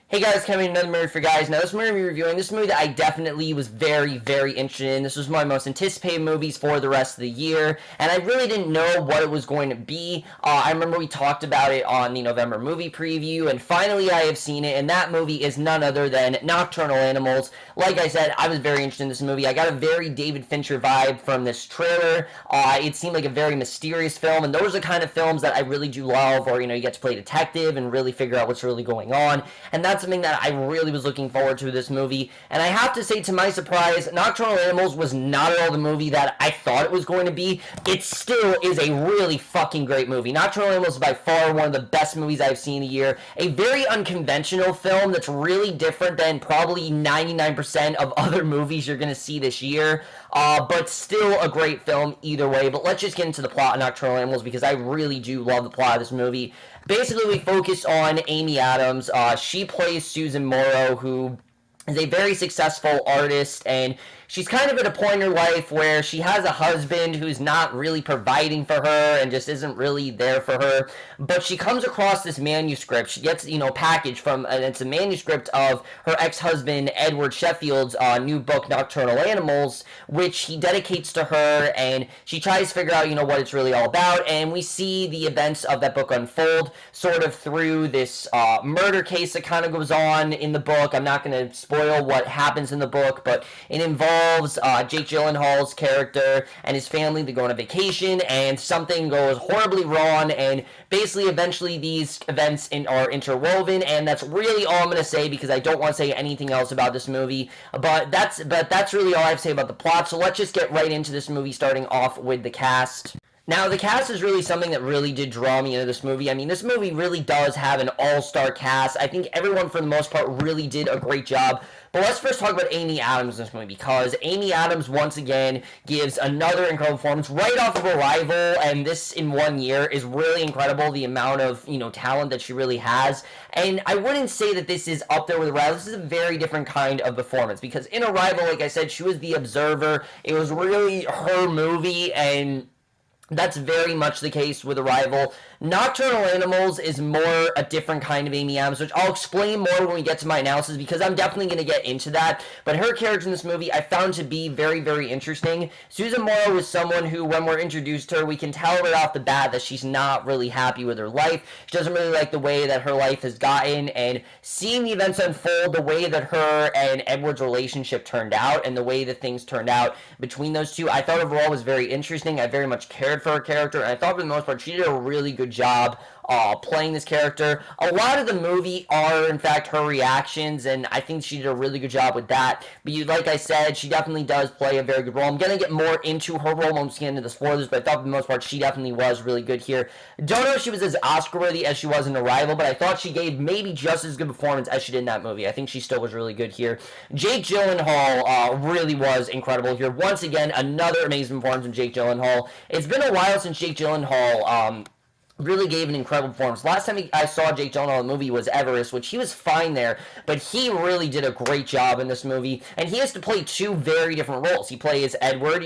Hey guys, coming another movie for guys. Now this movie we're reviewing, this movie that I definitely was very, very interested in. This was one of my most anticipated movies for the rest of the year, and I really didn't know what it was going to be. I remember we talked about it on the November movie preview, and finally I have seen it, and that movie is none other than Nocturnal Animals. Like I said, I was very interested in this movie. I got a very David Fincher vibe from this trailer. It seemed like a very mysterious film, and those are the kind of films that I really do love, or, you get to play detective and really figure out what's really going on, and that's something that I really was looking forward to this movie. And I have to say, to my surprise, Nocturnal Animals was not at all the movie that I thought it was going to be. It still is a really fucking great movie. Nocturnal Animals is by far one of the best movies I've seen a year. A very unconventional film that's really different than probably 99% of other movies you're going to see this year. But still a great film either way. But let's just get into the plot of Nocturnal Animals, because I really do love the plot of this movie. Basically, we focus on Amy Addams. She plays Susan Morrow, who is a very successful artist, and she's kind of at a point in her life where she has a husband who's not really providing for her and just isn't really there for her. But she comes across this manuscript. She gets, package from, and it's a manuscript of her ex-husband Edward Sheffield's new book, Nocturnal Animals, which he dedicates to her, and she tries to figure out, what it's really all about. And we see the events of that book unfold sort of through this murder case that kind of goes on in the book. I'm not going to spoil what happens in the book, but it involves Jake Gyllenhaal's character and his family. They go on a vacation, and something goes horribly wrong, and basically eventually these events are interwoven, and that's really all I'm going to say, because I don't want to say anything else about this movie. But that's really all I have to say about the plot, so let's just get right into this movie, starting off with the cast. Now, the cast is really something that really did draw me into this movie. I mean, this movie really does have an all-star cast. I think everyone, for the most part, really did a great job. But let's first talk about Amy Addams in this movie, because Amy Addams, once again, gives another incredible performance right off of Arrival, and this in 1 year is really incredible, the amount of, talent that she really has. And I wouldn't say that this is up there with Arrival. This is a very different kind of performance, because in Arrival, like I said, she was the observer. It was really her movie, and that's very much the case with Arrival. Nocturnal Animals is more a different kind of Amy Addams, which I'll explain more when we get to my analysis, because I'm definitely going to get into that. But her character in this movie I found to be very, very interesting. Susan Morrow is someone who, when we're introduced to her, we can tell right off the bat that she's not really happy with her life. She doesn't really like the way that her life has gotten, and seeing the events unfold, the way that her and Edward's relationship turned out, and the way that things turned out between those two, I thought overall was very interesting. I very much cared for her character, and I thought for the most part she did a really good job playing this character. A lot of the movie are, in fact, her reactions, and I think she did a really good job with that. But like I said, she definitely does play a very good role. I'm going to get more into her role once we get into the spoilers, but I thought for the most part she definitely was really good here. Don't know if she was as Oscar-worthy as she was in Arrival, but I thought she gave maybe just as good performance as she did in that movie. I think she still was really good here. Jake Gyllenhaal really was incredible here. Once again, another amazing performance from Jake Gyllenhaal. It's been a while since Jake Gyllenhaal really gave an incredible performance. Last time I saw Jake Gyllenhaal in the movie was Everest, which he was fine there, but he really did a great job in this movie, and he has to play two very different roles. He plays Edward,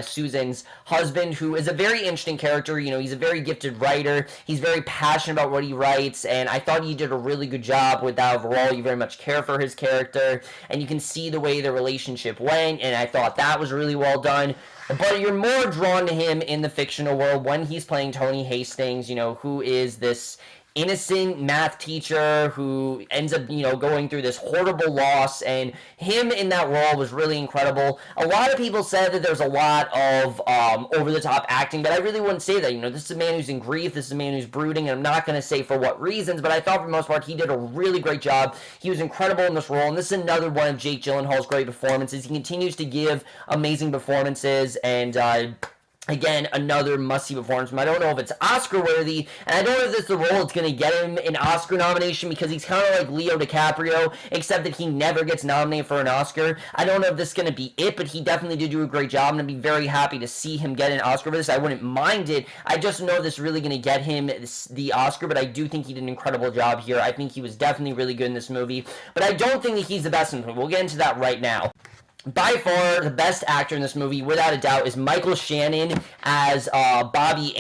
Susan's husband, who is a very interesting character. He's a very gifted writer. He's very passionate about what he writes, and I thought he did a really good job with that overall. You very much care for his character, and you can see the way the relationship went, and I thought that was really well done. But you're more drawn to him in the fictional world when he's playing Tony Hastings, who is this innocent math teacher who ends up, going through this horrible loss, and him in that role was really incredible. A lot of people said that there's a lot of over-the-top acting, but I really wouldn't say that. This is a man who's in grief, this is a man who's brooding, and I'm not going to say for what reasons, but I thought for the most part he did a really great job. He was incredible in this role, and this is another one of Jake Gyllenhaal's great performances. He continues to give amazing performances, and again, another must-see performance. I don't know if it's Oscar-worthy, and I don't know if this is the role that's going to get him an Oscar nomination, because he's kind of like Leo DiCaprio, except that he never gets nominated for an Oscar. I don't know if this is going to be it, but he definitely did do a great job, and I'd be very happy to see him get an Oscar for this. I wouldn't mind it. I just know this is really going to get him the Oscar, but I do think he did an incredible job here. I think he was definitely really good in this movie, but I don't think that he's the best in the movie. We'll get into that right now. by far the best actor in this movie, without a doubt, is Michael Shannon as Bobby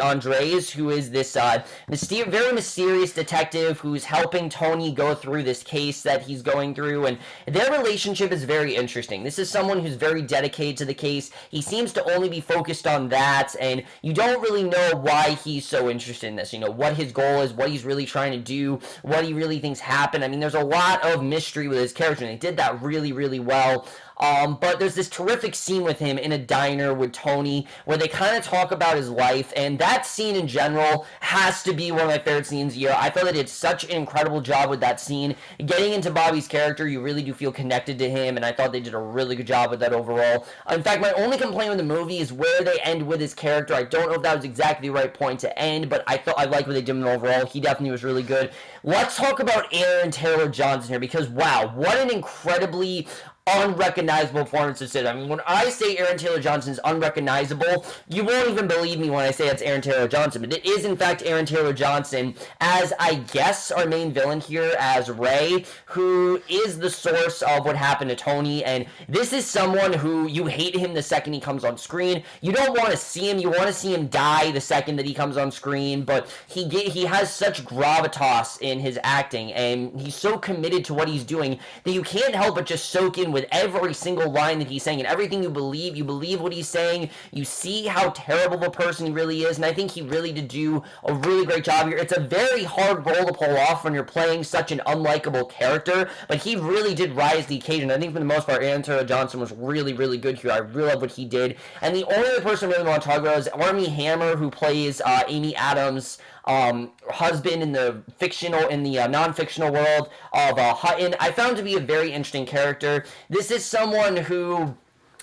Andres, who is this very mysterious detective who's helping Tony go through this case that he's going through, and their relationship is very interesting. This is someone who's very dedicated to the case. He seems to only be focused on that, and you don't really know why he's so interested in this. You know, what his goal is, what he's really trying to do, what he really thinks happened. I mean, there's a lot of mystery with his character, and they did that really, really well. But there's this terrific scene with him in a diner with Tony where they kind of talk about his life, and that scene in general has to be one of my favorite scenes of the year. I thought they did such an incredible job with that scene. Getting into Bobby's character, you really do feel connected to him, and I thought they did a really good job with that overall. In fact, my only complaint with the movie is where they end with his character. I don't know if that was exactly the right point to end, but I thought I liked what they did with him overall. He definitely was really good. Let's talk about TaylorJohnson here, because wow, what an incredibly unrecognizable performance to sit. I mean, when I say TaylorJohnson is unrecognizable, you won't even believe me when I say it's TaylorJohnson, but it is in fact TaylorJohnson as, I guess, our main villain here as Ray, who is the source of what happened to Tony, and this is someone who you hate him the second he comes on screen. You don't want to see him. You want to see him die the second that he comes on screen, but he has such gravitas in his acting, and he's so committed to what he's doing that you can't help but just soak in with every single line that he's saying, and everything you believe what he's saying. You see how terrible of a person he really is, and I think he really did do a really great job here. It's a very hard role to pull off when you're playing such an unlikable character, but he really did rise to the occasion. I think for the most part, TaylorJohnson was really, really good here. I really love what he did, and the only other person I really want to talk about is Armie Hammer, who plays Amy Addams' husband in the non-fictional world of Hutton. I found to be a very interesting character. This is someone who,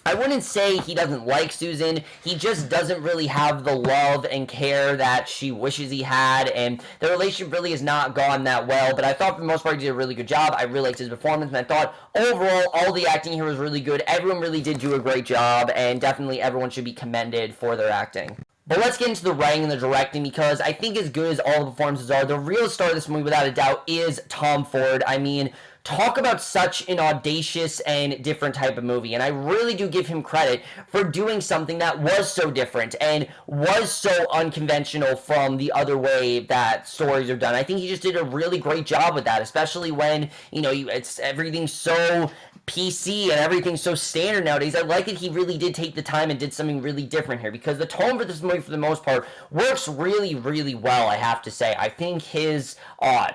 I wouldn't say he doesn't like Susan, he just doesn't really have the love and care that she wishes he had, and the relationship really has not gone that well, but I thought for the most part he did a really good job. I really liked his performance, and I thought overall all the acting here was really good. Everyone really did do a great job, and definitely everyone should be commended for their acting. But let's get into the writing and the directing, because I think as good as all the performances are, the real star of this movie, without a doubt, is Tom Ford. I mean, talk about such an audacious and different type of movie, and I really do give him credit for doing something that was so different and was so unconventional from the other way that stories are done. I think he just did a really great job with that, especially when, you know, it's everything's so PC and everything's so standard nowadays. I like that he really did take the time and did something really different here, because the tone for this movie, for the most part, works really, really well, I have to say. I think his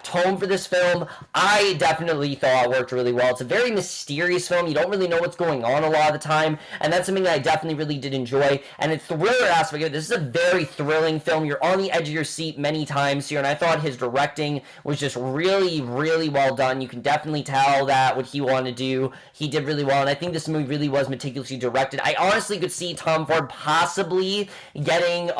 tone for this film, I definitely thought worked really well. It's a very mysterious film. You don't really know what's going on a lot of the time, and that's something that I definitely really did enjoy. And the thriller aspect of it, this is a very thrilling film. You're on the edge of your seat many times here, and I thought his directing was just really, really well done. You can definitely tell that what he wanted to do, he did really well, and I think this movie really was meticulously directed. I honestly could see Tom Ford possibly getting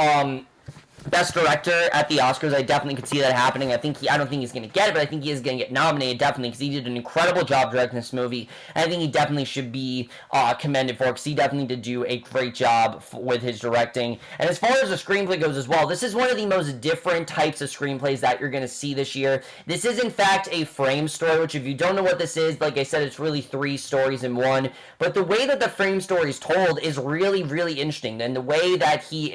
Best Director at the Oscars. I definitely could see that happening. I don't think he's going to get it, but I think he is going to get nominated, definitely, because he did an incredible job directing this movie, and I think he definitely should be commended for it, because he definitely did do a great job with his directing. And as far as the screenplay goes as well, this is one of the most different types of screenplays that you're going to see this year. This is, in fact, a frame story, which if you don't know what this is, like I said, it's really 3 stories in one, but the way that the frame story is told is really, really interesting, and the way that he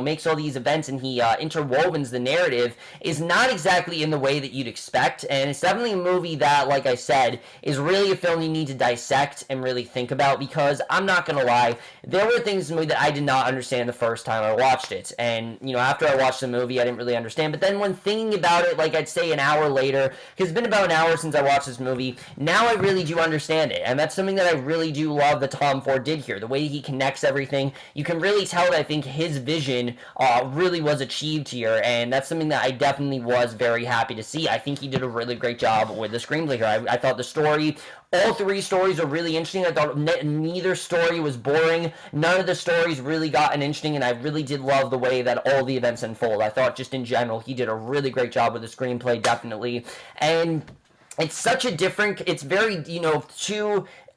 makes all these events and he interwovens the narrative is not exactly in the way that you'd expect, and it's definitely a movie that, like I said, is really a film you need to dissect and really think about, because I'm not gonna lie, there were things in the movie that I did not understand the first time I watched it, and after I watched the movie I didn't really understand, but then when thinking about it, like I'd say an hour later, because it's been about an hour since I watched this movie, now I really do understand it, and that's something that I really do love that Tom Ford did here. The way he connects everything, you can really tell that I think his vision really was achieved here, and that's something that I definitely was very happy to see. I think he did a really great job with the screenplay here. I thought the story, all 3 stories are really interesting. I thought neither story was boring. None of the stories really got interesting, and I really did love the way that all the events unfold. I thought just in general he did a really great job with the screenplay, definitely. And it's such a different, it's very,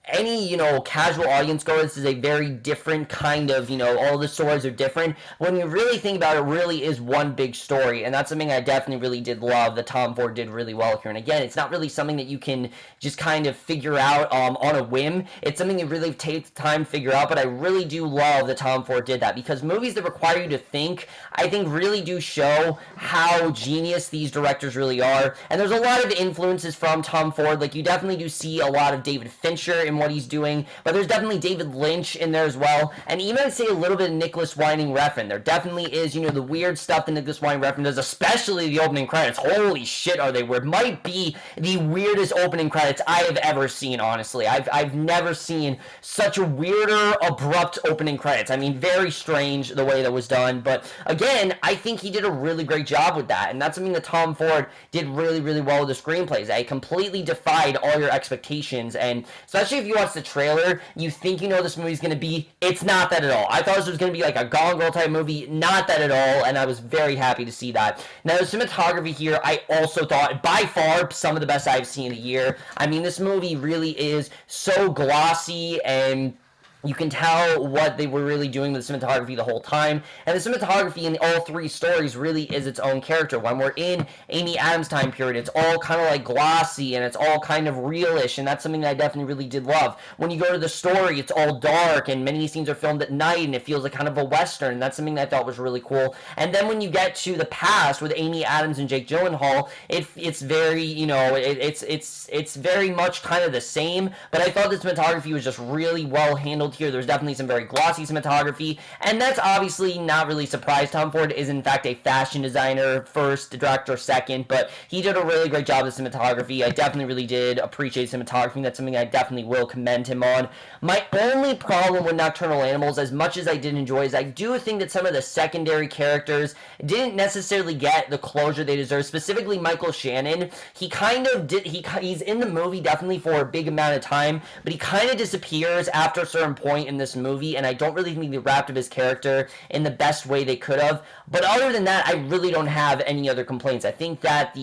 any, casual audience goer, this is a very different kind of, all the stories are different. When you really think about it, really is one big story, and that's something I definitely really did love that Tom Ford did really well here. And again, it's not really something that you can just kind of figure out on a whim. It's something you really take the time to figure out, but I really do love that Tom Ford did that, because movies that require you to think, I think really do show how genius these directors really are. And there's a lot of influences from Tom Ford. Like, you definitely do see a lot of David Fincher in what he's doing, but there's definitely David Lynch in there as well, and even I'd say a little bit of Nicholas Winding Refn. There definitely is, the weird stuff that Nicholas Winding Refn does, especially the opening credits. Holy shit, are they weird. Might be the weirdest opening credits I have ever seen, honestly. I've never seen such a weirder, abrupt opening credits. I mean, very strange the way that was done, but again, I think he did a really great job with that, and that's something that Tom Ford did really, really well with the screenplays. It completely defied all your expectations, and especially if you watch the trailer, you think you know this movie's going to be. It's not that at all. I thought this was going to be like a Gone Girl type movie. Not that at all, and I was very happy to see that. Now, the cinematography here, I also thought, by far, some of the best I've seen in a year. I mean, this movie really is so glossy, and you can tell what they were really doing with the cinematography the whole time. And the cinematography in all three stories really is its own character. When we're in Amy Addams' time period, it's all kind of like glossy and it's all kind of realish, and that's something that I definitely really did love. When you go to the story, it's all dark and many scenes are filmed at night and it feels like kind of a Western, and that's something that I thought was really cool. And then when you get to the past with Amy Addams and Jake Gyllenhaal, it's very, it's very much kind of the same, but I thought the cinematography was just really well handled here. There's definitely some very glossy cinematography, and that's obviously not really surprised. Tom Ford is in fact a fashion designer first, director second, but he did a really great job with cinematography. I definitely really did appreciate cinematography. That's something I definitely will commend him on. My only problem with Nocturnal Animals, as much as I did enjoy, is I do think that some of the secondary characters didn't necessarily get the closure they deserve. Specifically Michael Shannon, he kind of did, he's in the movie definitely for a big amount of time, but he kind of disappears after a certain point in this movie, and I don't really think they wrapped up his character in the best way they could have. But other than that, I really don't have any other complaints. I think that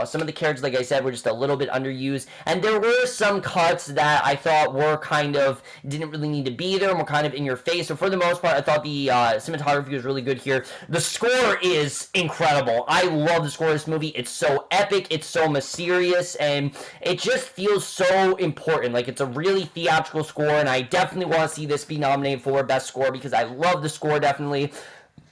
some of the characters, like I said, were just a little bit underused, and there were some cuts that I thought were kind of didn't really need to be there and were kind of in your face. So for the most part, I thought the cinematography was really good here. The score is incredible. I love the score of this movie. It's so epic, it's so mysterious, and it just feels so important. Like, it's a really theatrical score, and I definitely want to see this be nominated for Best Score because I love the score, definitely.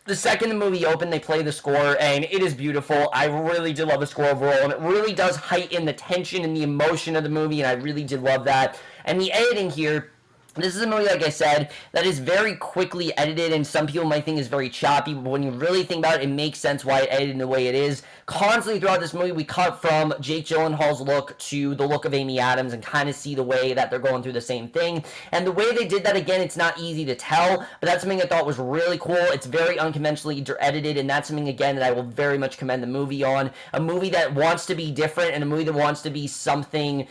The second the movie opened, they play the score, and it is beautiful. I really did love the score overall, and it really does heighten the tension and the emotion of the movie, and I really did love that. And the editing here, this is a movie, like I said, that is very quickly edited, and some people might think is very choppy, but when you really think about it, it makes sense why it edited in the way it is. Constantly throughout this movie, we cut from Jake Gyllenhaal's look to the look of Amy Addams and kind of see the way that they're going through the same thing. And the way they did that, again, it's not easy to tell, but that's something I thought was really cool. It's very unconventionally edited, and that's something, again, that I will very much commend the movie on. A movie that wants to be different, and a movie that wants to be something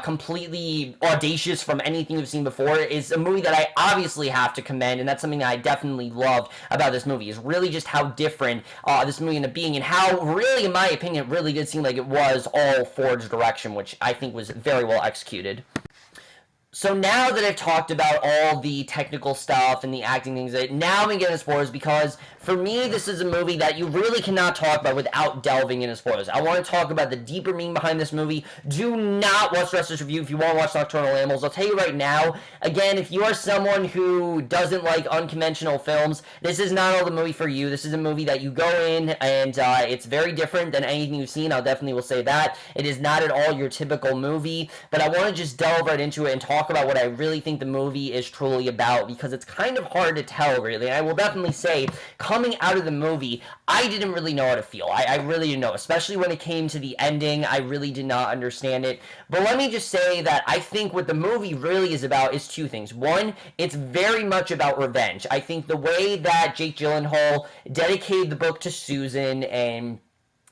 completely audacious from anything you've seen before is a movie that I obviously have to commend, and that's something that I definitely loved about this movie, is really just how different this movie ended up being, and how really, in my opinion, it really did seem like it was all Ford's direction, which I think was very well executed. So now that I've talked about all the technical stuff and the acting things, now I'm going to get into spoilers, because for me, this is a movie that you really cannot talk about without delving into spoilers. I want to talk about the deeper meaning behind this movie. Do not watch the rest of this review if you want to watch Nocturnal Animals. I'll tell you right now, again, if you are someone who doesn't like unconventional films, this is not all the movie for you. This is a movie that you go in, and it's very different than anything you've seen. I definitely will say that. It is not at all your typical movie, but I want to just delve right into it and talk about what I really think the movie is truly about, because it's kind of hard to tell, really. And I will definitely say, coming out of the movie, I didn't really know how to feel. I really didn't know, especially when it came to the ending. I really did not understand it. But let me just say that I think what the movie really is about is two things. One, it's very much about revenge. I think the way that Jake Gyllenhaal dedicated the book to Susan, and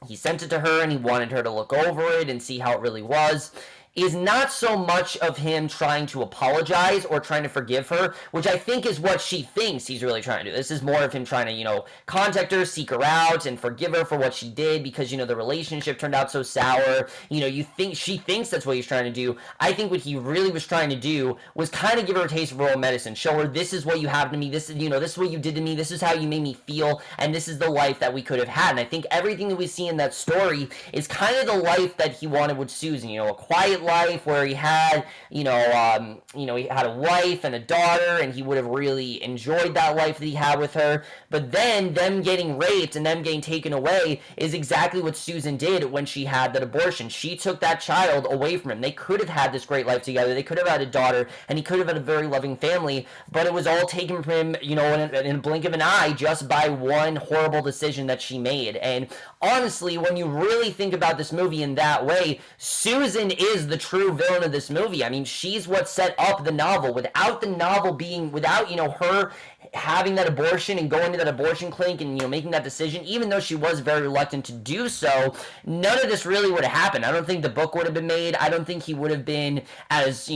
he sent it to her, and he wanted her to look over it and see how it really was, is not so much of him trying to apologize or trying to forgive her, which I think is what she thinks he's really trying to do. This is more of him trying to, contact her, seek her out, and forgive her for what she did because, the relationship turned out so sour. She thinks that's what he's trying to do. I think what he really was trying to do was kind of give her a taste of her own medicine, show her this is what you have to me, this is what you did to me, this is how you made me feel, and this is the life that we could have had. And I think everything that we see in that story is kind of the life that he wanted with Susan. A quiet life where he had, he had a wife and a daughter, and he would have really enjoyed that life that he had with her. But then them getting raped and them getting taken away is exactly what Susan did when she had that abortion. She took that child away from him. They could have had this great life together. They could have had a daughter, and he could have had a very loving family, but it was all taken from him, in a blink of an eye, just by one horrible decision that she made. And honestly, when you really think about this movie in that way, Susan is the true villain of this movie. I mean, she's what set up the novel. Without the novel being, without, her having that abortion and going to that abortion clinic and, making that decision, even though she was very reluctant to do so, none of this really would have happened. I don't think the book would have been made. I don't think he would have been as,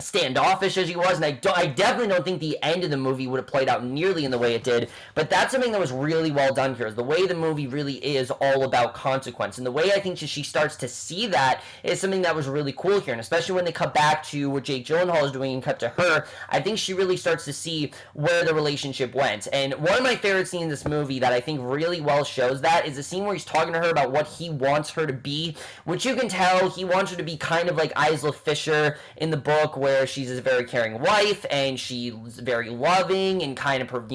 standoffish as he was, and I definitely don't think the end of the movie would have played out nearly in the way it did. But that's something that was really well done here, is the way the movie really is all about consequence, and the way I think she starts to see that is something that was really cool here. And especially when they cut back to what Jake Gyllenhaal is doing and cut to her, I think she really starts to see where the relationship went. And one of my favorite scenes in this movie that I think really well shows that is the scene where he's talking to her about what he wants her to be, which you can tell he wants her to be kind of like Isla Fisher in the book, where she's a very caring wife and she's very loving and kind of,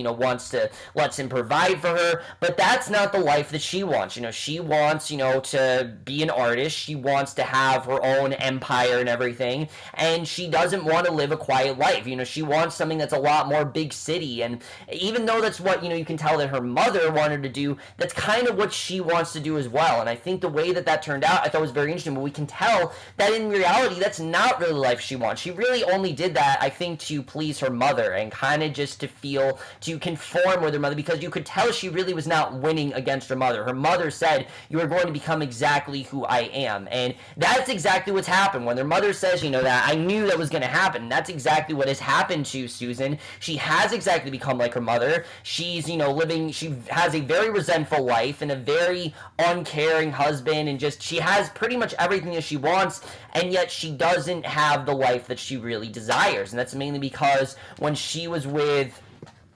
lets him provide for her. But that's not the life that she wants. She wants, to be an artist. She wants to have her own empire and everything. And she doesn't want to live a quiet life. She wants something that's a lot more big city. And even though that's what, you can tell that her mother wanted to do, that's kind of what she wants to do as well. And I think the way that turned out, I thought was very interesting. But we can tell that in reality, that's not really the life she wants. She really only did that, I think, to please her mother and kind of just to conform with her mother, because you could tell she really was not winning against her mother. Her mother said, you are going to become exactly who I am. And that's exactly what's happened. When their mother says, that I knew that was going to happen, that's exactly what has happened to Susan. She has exactly become like her mother. She's, she has a very resentful life and a very uncaring husband, and she has pretty much everything that she wants, and yet she doesn't have the life that she really desires. And that's mainly because when she was with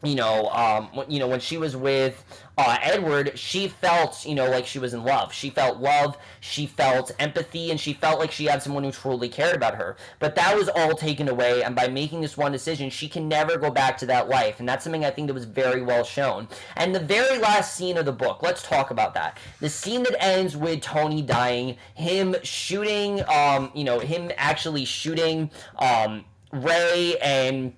when she was with Edward, she felt, like she was in love. She felt love, she felt empathy, and she felt like she had someone who truly cared about her. But that was all taken away, and by making this one decision, she can never go back to that life. And that's something I think that was very well shown. And the very last scene of the book, let's talk about that. The scene that ends with Tony dying, him shooting, him actually shooting Ray, and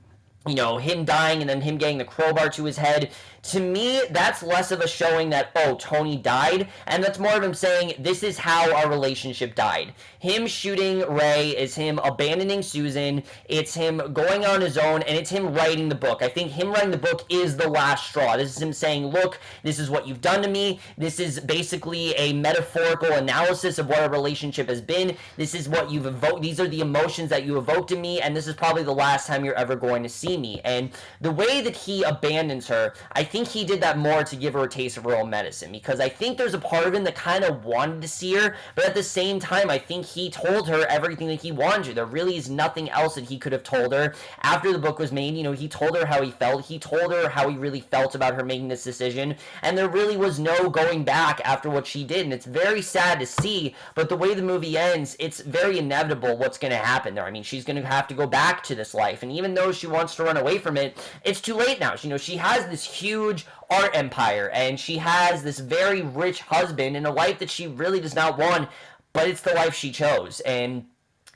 him dying and then him getting the crowbar to his head. To me, that's less of a showing that, oh, Tony died, and that's more of him saying, this is how our relationship died. Him shooting Ray is him abandoning Susan, it's him going on his own, and it's him writing the book. I think him writing the book is the last straw. This is him saying, look, this is what you've done to me. This is basically a metaphorical analysis of what our relationship has been. This is what you've evoked. These are the emotions that you evoked in me, and this is probably the last time you're ever going to see me. And the way that he abandons her, I think he did that more to give her a taste of her own medicine, because I think there's a part of him that kind of wanted to see her, but at the same time, I think he told her everything that he wanted to. There really is nothing else that he could have told her. After the book was made, he told her how he felt. He told her how he really felt about her making this decision, and there really was no going back after what she did, and it's very sad to see, but the way the movie ends, it's very inevitable what's going to happen there. I mean, she's going to have to go back to this life, and even though she wants to run away from it, it's too late now. She has this huge art empire, and she has this very rich husband and a life that she really does not want, but it's the life she chose. And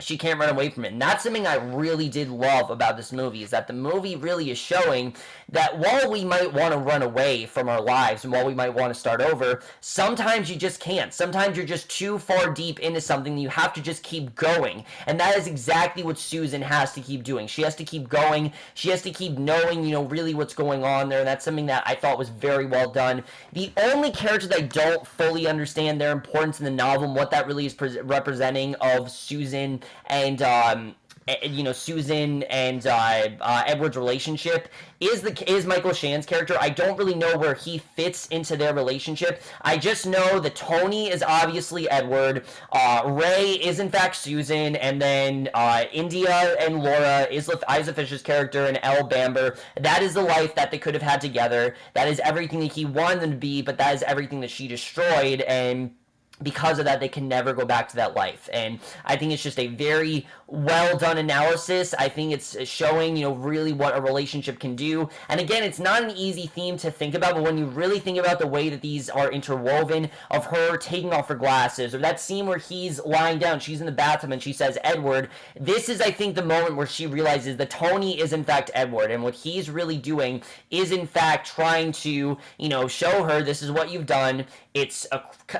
she can't run away from it. And that's something I really did love about this movie, is that the movie really is showing that while we might want to run away from our lives and while we might want to start over, sometimes you just can't. Sometimes you're just too far deep into something and you have to just keep going. And that is exactly what Susan has to keep doing. She has to keep going. She has to keep knowing, really what's going on there. And that's something that I thought was very well done. The only character that I don't fully understand their importance in the novel and what that really is representing of Susan and Susan and Edward's relationship is Michael Shannon's character. I don't really know where he fits into their relationship. I just know that Tony is obviously Edward, Ray is in fact Susan, and then India and Laura is Isla Fisher's character, and Elle Bamber. That is the life that they could have had together. That is everything that he wanted them to be, but that is everything that she destroyed, and because of that, they can never go back to that life. And I think it's just a very well done analysis. I think it's showing, really what a relationship can do. And again, it's not an easy theme to think about, but when you really think about the way that these are interwoven, of her taking off her glasses, or that scene where he's lying down, she's in the bathtub and she says, Edward, this is, I think, the moment where she realizes that Tony is in fact Edward, and what he's really doing is in fact trying to, show her, this is what you've done. It's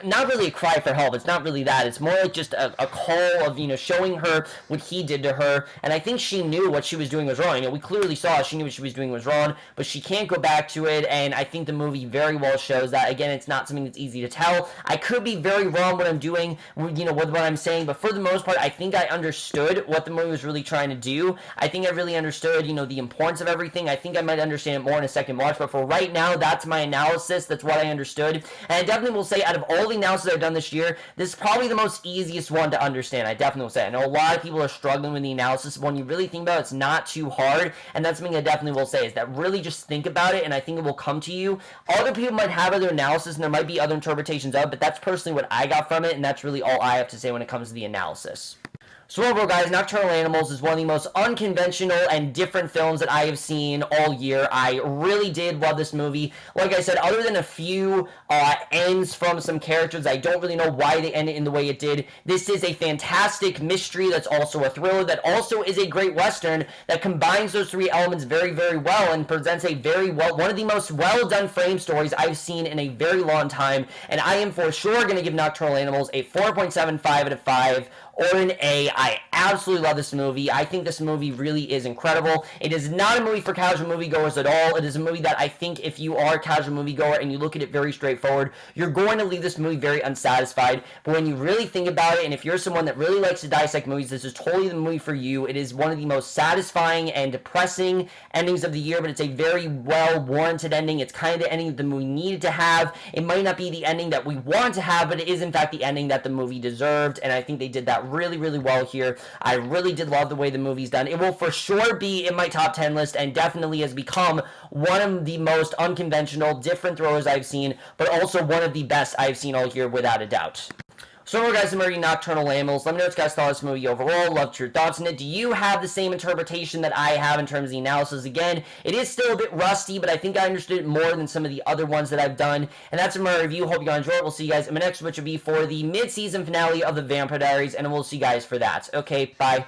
not really a cry for help. It's not really that. It's more like just a call of, showing her what he did to her. And I think she knew what she was doing was wrong. We clearly saw she knew what she was doing was wrong, but she can't go back to it. And I think the movie very well shows that. Again, it's not something that's easy to tell. I could be very wrong what I'm doing, with what I'm saying, but for the most part, I think I understood what the movie was really trying to do. I think I really understood, the importance of everything. I think I might understand it more in a second watch, but for right now, that's my analysis. That's what I understood. And I definitely will say, out of all the analysis I've done this year, this is probably the most easiest one to understand. I definitely will say. I know a lot of people are struggling with the analysis. When you really think about it, it's not too hard, and that's something I definitely will say, is that really just think about it, and I think it will come to you. Other people might have other analysis, and there might be other interpretations of it, but that's personally what I got from it, and that's really all I have to say when it comes to the analysis. So overall, guys, Nocturnal Animals is one of the most unconventional and different films that I have seen all year. I really did love this movie. Like I said, other than a few ends from some characters, I don't really know why they ended in the way it did. This is a fantastic mystery that's also a thriller that also is a great Western that combines those three elements very, very well and presents a one of the most well-done frame stories I've seen in a very long time. And I am for sure going to give Nocturnal Animals a 4.75 out of 5. Or an A. I absolutely love this movie. I think this movie really is incredible. It is not a movie for casual moviegoers at all. It is a movie that I think if you are a casual moviegoer and you look at it very straightforward, you're going to leave this movie very unsatisfied. But when you really think about it, and if you're someone that really likes to dissect movies, this is totally the movie for you. It is one of the most satisfying and depressing endings of the year, but it's a very well-warranted ending. It's kind of the ending that the movie needed to have. It might not be the ending that we want to have, but it is in fact the ending that the movie deserved, and I think they did that really, really well here. I really did love the way the movie's done. It will for sure be in my top 10 list and definitely has become one of the most unconventional, different thrillers I've seen, but also one of the best I've seen all year without a doubt. So guys, I'm reading Nocturnal Animals. Let me know what you guys thought of this movie overall. Loved your thoughts on it. Do you have the same interpretation that I have in terms of the analysis? Again, it is still a bit rusty, but I think I understood it more than some of the other ones that I've done. And that's my review. Hope you guys enjoy it. We'll see you guys in my next, which will be for the mid-season finale of The Vampire Diaries, and we'll see you guys for that. Okay, bye.